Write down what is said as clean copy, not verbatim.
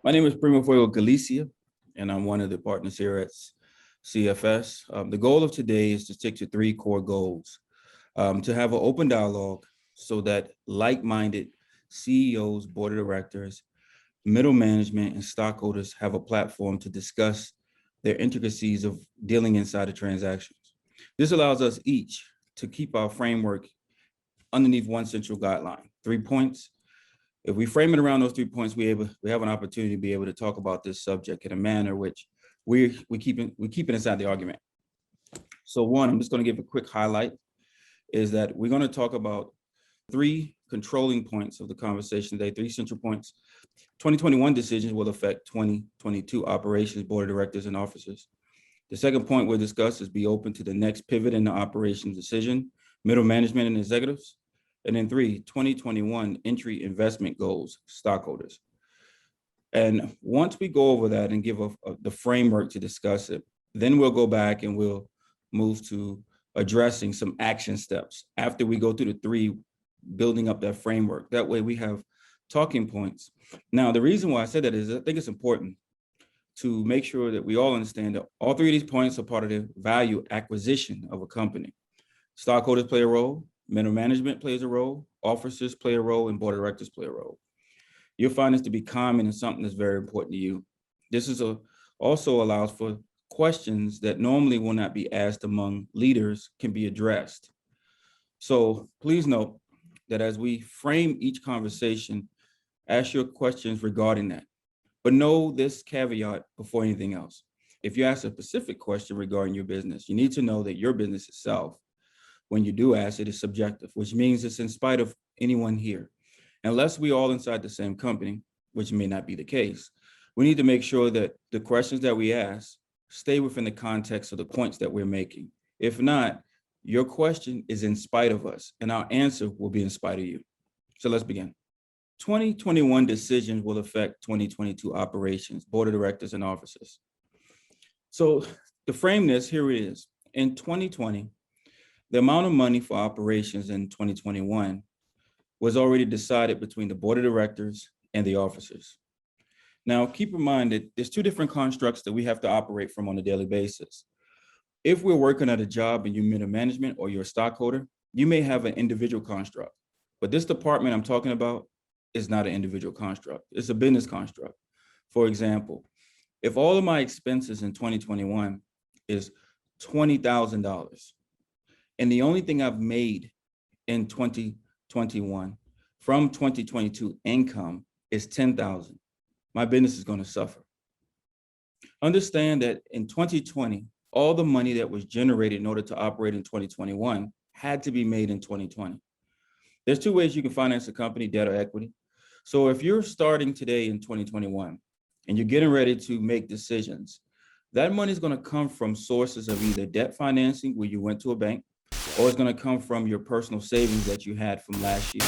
My name is Primo Fuego Galicia, and I'm one of the partners here at CFS. The goal of today is to stick to three core goals. To have an open dialogue so that like-minded CEOs, board of directors, middle management, and stockholders have a platform to discuss their intricacies of dealing inside of transactions. This allows us each to keep our framework underneath one central guideline, 3 points. If we frame it around those 3 points, we have an opportunity to be able to talk about this subject in a manner which we keep it inside the argument. So one, I'm just going to give a quick highlight, is that we're going to talk about three controlling points of the conversation today, three central points. 2021 decisions will affect 2022 operations, board of directors, and officers. The second point we'll discuss is be open to the next pivot in the operations decision, middle management and executives. And then 2021 entry investment goals, stockholders. And once we go over that and give the framework to discuss it, then we'll go back and we'll move to addressing some action steps after we go through the three, building up that framework. That way we have talking points. Now, the reason why I said that is I think it's important to make sure that we all understand that all three of these points are part of the value acquisition of a company. Stockholders play a role, middle management plays a role, officers play a role, and board of directors play a role. You'll find this to be common and something that's very important to you. This is also allows for questions that normally will not be asked among leaders can be addressed. So please note that as we frame each conversation, ask your questions regarding that. But know this caveat before anything else. If you ask a specific question regarding your business, you need to know that your business itself, when you do ask it, is subjective, which means it's in spite of anyone here. Unless we all inside the same company, which may not be the case, we need to make sure that the questions that we ask stay within the context of the points that we're making. If not, your question is in spite of us, and our answer will be in spite of you. So let's begin. 2021 decisions will affect 2022 operations, board of directors, and officers. So to frame this, here it is. In 2020, the amount of money for operations in 2021 was already decided between the board of directors and the officers. Now, keep in mind that there's two different constructs that we have to operate from on a daily basis. If we're working at a job and you're middle management or you're a stockholder, you may have an individual construct, but this department I'm talking about is not an individual construct. It's a business construct. For example, if all of my expenses in 2021 is $20,000, and the only thing I've made in 2021 from 2022 income is $10,000, my business is going to suffer. Understand that in 2020, all the money that was generated in order to operate in 2021 had to be made in 2020. There's two ways you can finance a company, debt or equity. So if you're starting today in 2021 and you're getting ready to make decisions, that money is going to come from sources of either debt financing where you went to a bank, or it's going to come from your personal savings that you had from last year.